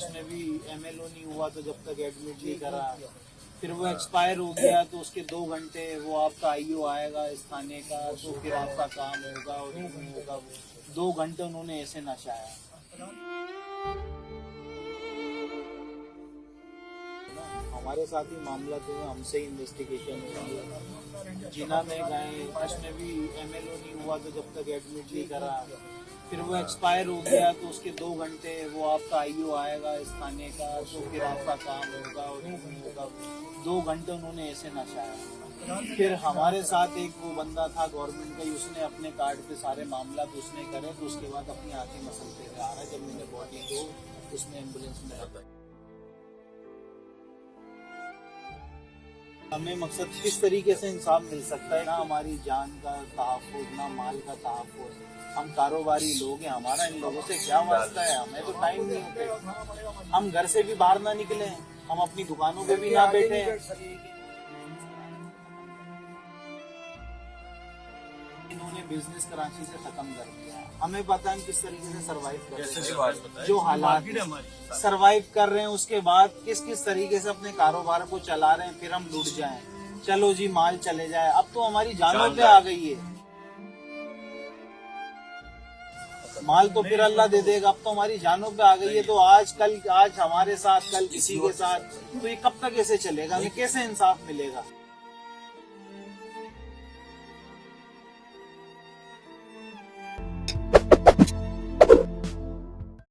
Last में भी MLO नहीं हुआ तो जब तक एडमिट नहीं करा, फिर वो एक्सपायर हो गया तो उसके 2 घंटे वो आपका IO आएगा इस थाने का तो फिर आपका काम होगा और नहीं होगा। 2 घंटे उन्होंने ऐसे नचाया। हमारे साथ ही मामला तो हमसे ही इन्वेस्टिगेशन हुई है। जिना में गए, उसमें भी MLO नहीं हुआ तो जब तक एडमिट नहीं करा, फिर वो एक्सपायर हो गया तो उसके 2 घंटे वो आपका IO आएगा इस थाने का तो फिर आपका काम होगा और नहीं होगा। 2 घंटे उन्होंने ऐसे नचाया। फिर हमारे साथ एक वो बंदा था गवर्नमेंट का ही, उसने अपने कार्ड पे सारे मामला तो उसने करे, तो उसके बाद अपनी आंखें मसलते हुए आ रहा है। जब मैंने बॉडी को उसमें एम्बुलेंस में रखा, हमें मकसद किस तरीके से इंसाफ मिल सकता है, ना हमारी जान का तहफ़्फ़ुज़ ना माल का तहफ़्फ़ुज़। हम कारोबारी लोग हैं, हमारा इन लोगों से क्या वास्ता है, हमें तो टाइम नहीं होते। हम घर से भी बाहर ना निकले, हम अपनी दुकानों पे भी ना बैठे। इन्होंने बिजनेस कराची से खत्म कर दिया। हमें पता है किस तरीके से सरवाइव कर रहे हैं, जो हालात सरवाइव कर रहे हैं, उसके बाद किस किस तरीके से अपने कारोबार को चला रहे हैं। फिर हम लुट जाएं, चलो जी माल चले जाए। अब तो हमारी जानों पे आ गई है। माल तो फिर अल्लाह दे देगा, अब तो हमारी जानों पे आ गई है। तो आज हमारे साथ, कल किसी के साथ, तो ये कब तक ऐसे चलेगा, हमें कैसे इंसाफ मिलेगा।